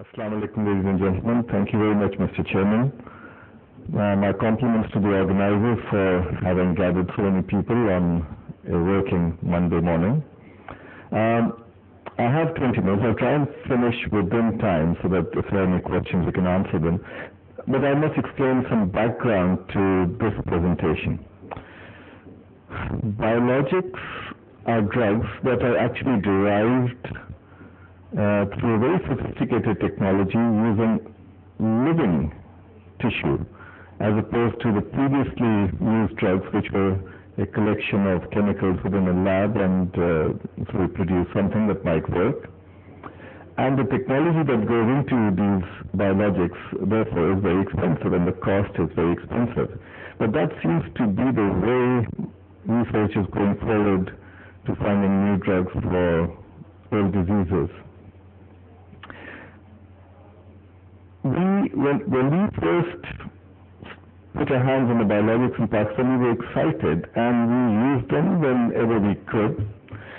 Assalamu alaikum, ladies and gentlemen. Thank you very much, Mr. Chairman. My compliments to the organizers for having gathered so many people on a working Monday morning. I have 20 minutes. I'll try and finish within time so that if there are any questions, we can answer them. But I must explain some background to this presentation. Biologics are drugs that are actually derived through a very sophisticated technology using living tissue, as opposed to the previously used drugs, which were a collection of chemicals within a lab and so we produce something that might work. And the technology that goes into these biologics, therefore, is very expensive, and the cost is very expensive. But that seems to be the way research is going forward to finding new drugs for all diseases. When we first put our hands on the biologics in Pakistan, we were excited and we used them whenever we could.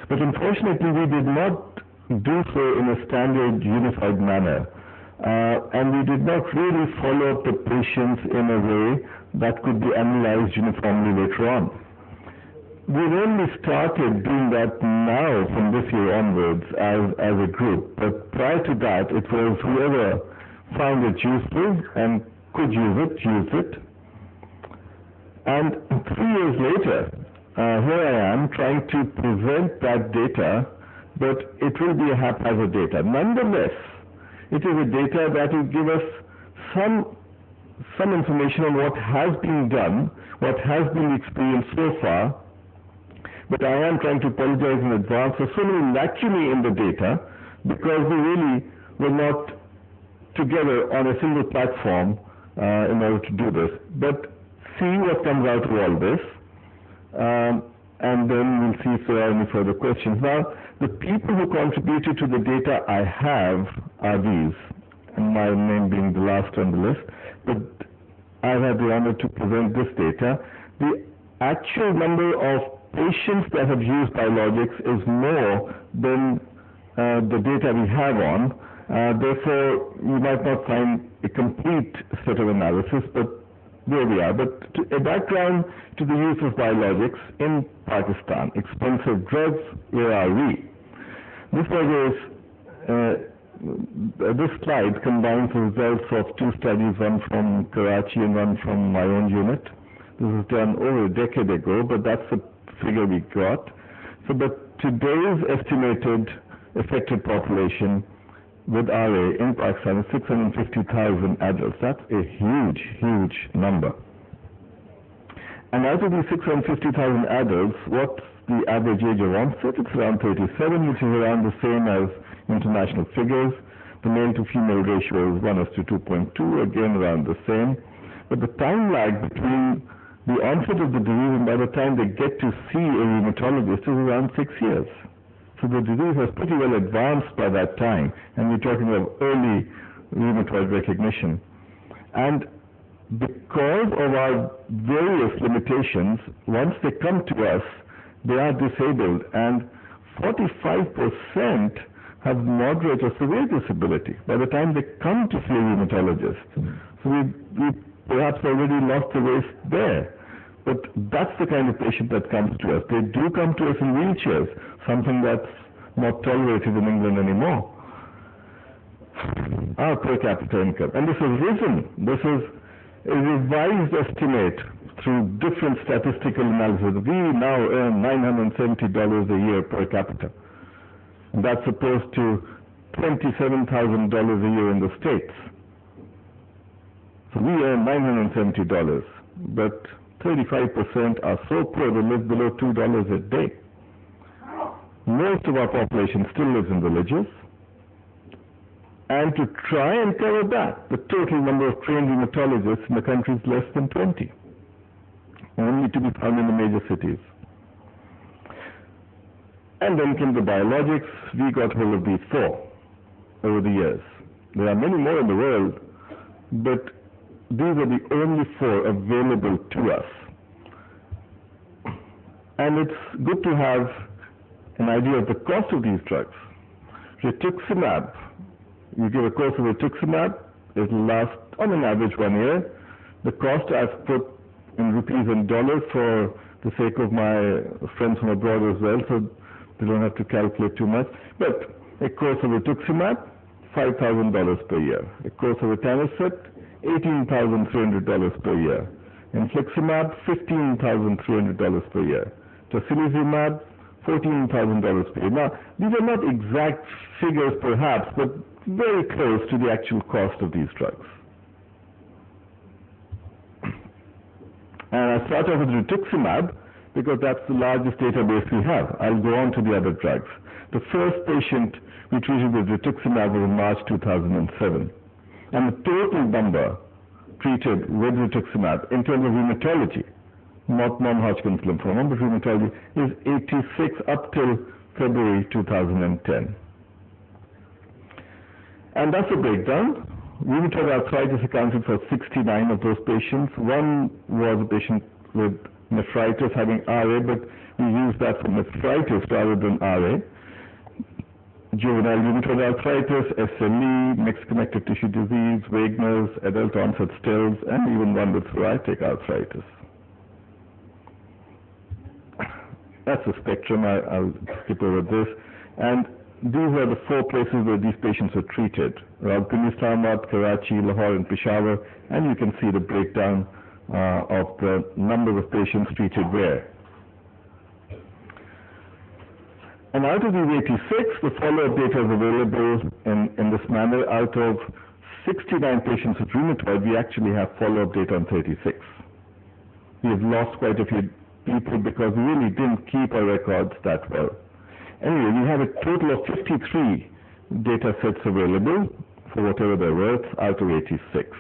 But unfortunately, we did not do so in a standard, unified manner. And we did not really follow up the patients in a way that could be analyzed uniformly later on. We've only started doing that now from this year onwards as a group. But prior to that, it was whoever found it useful and could use it, used it. And 3 years later, here I am trying to present that data, but it will be a haphazard data. Nonetheless, it is a data that will give us some information on what has been done, what has been experienced so far. But I am trying to apologize in advance for so many lacunae in the data, because we really were not together on a single platform in order to do this. But see what comes out of all this, and then we'll see if there are any further questions. Now, the people who contributed to the data I have are these, and my name being the last on the list, but I've had the honor to present this data. The actual number of patients that have used biologics is more than the data we have on. Therefore, you might not find a complete set of analysis, but there we are. But a background to the use of biologics in Pakistan. Expensive drugs, where are we? This slide combines the results of 2 studies, one from Karachi and one from my own unit. This was done over a decade ago, but that's the figure we got. So, but today's estimated affected population with RA in Pakistan is 650,000 adults. That's a huge, huge number. And out of these 650,000 adults, what's the average age of onset? It's around 37, which is around the same as international figures. The male to female ratio is 1:2.2, again around the same. But the time lag between the onset of the disease and by the time they get to see a rheumatologist is around 6 years. So the disease has pretty well advanced by that time, and we're talking of early rheumatoid recognition. And because of our various limitations, once they come to us, they are disabled, and 45% have moderate or severe disability by the time they come to see a rheumatologist. So we perhaps already lost the race there. But that's the kind of patient that comes to us. They do come to us in wheelchairs, something that's not tolerated in England anymore. Our per capita income. And this has risen. This is a revised estimate through different statistical analysis. We now earn $970 a year per capita. And that's opposed to $27,000 a year in the States. So we earn $970, but 35% are so poor they live below $2 a day. Most of our population still lives in villages. And to try and cover that, the total number of trained rheumatologists in the country is less than 20, only to be found in the major cities. And then came the biologics. We got hold of these 4 over the years. There are many more in the world, but these are the only 4 available to us. And it's good to have an idea of the cost of these drugs. Rituximab You give a course of rituximab, it will last on an average 1 year. The cost I've put in rupees and dollars for the sake of my friends from abroad as well, so they don't have to calculate too much. But a course of rituximab, $5,000 per year. A course of etanercept, $18,300 per year. Infliximab, $15,300 per year. Tocilizumab, $14,000 per year. Now, these are not exact figures perhaps, but very close to the actual cost of these drugs. And I start off with rituximab because that's the largest database we have. I'll go on to the other drugs. The first patient we treated with rituximab was in March 2007. And the total number treated with rituximab in terms of rheumatology, not non-Hodgkin's lymphoma, but rheumatology, is 86 up till February 2010. And that's a breakdown. Rheumatoid arthritis accounted for 69 of those patients. One was a patient with nephritis having RA, but we used that for nephritis rather than RA. Juvenile rheumatoid arthritis, SLE, mixed connective tissue disease, Wegener's, adult onset Stills, and even one with psoriatic arthritis. That's the spectrum. I'll skip over this. And these are the 4 places where these patients were treated: Rawalpindi, Islamabad, Karachi, Lahore, and Peshawar. And you can see the breakdown of the number of patients treated where. And out of these 86, the follow-up data is available in this manner. Out of 69 patients with rheumatoid, we actually have follow-up data on 36. We have lost quite a few people because we really didn't keep our records that well. Anyway, we have a total of 53 data sets available for whatever they're worth out of 86.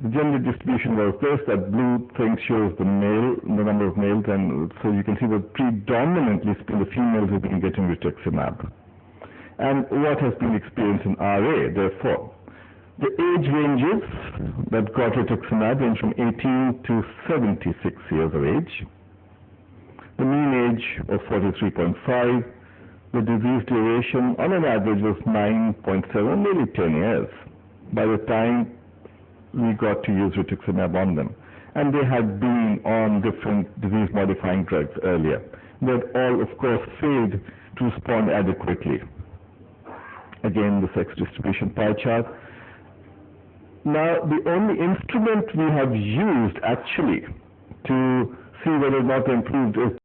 The gender distribution was this. That blue thing shows the number of males, and so you can see that predominantly the females have been getting rituximab. And what has been experienced in RA, therefore. The age ranges that got rituximab range from 18 to 76 years of age. The mean age was 43.5. The disease duration on an average was 9.7, nearly 10 years by the time we got to use rituximab on them. And they had been on different disease-modifying drugs earlier. They had all, of course, failed to respond adequately. Again, the sex distribution pie chart. Now, the only instrument we have used actually to see whether or not they improved is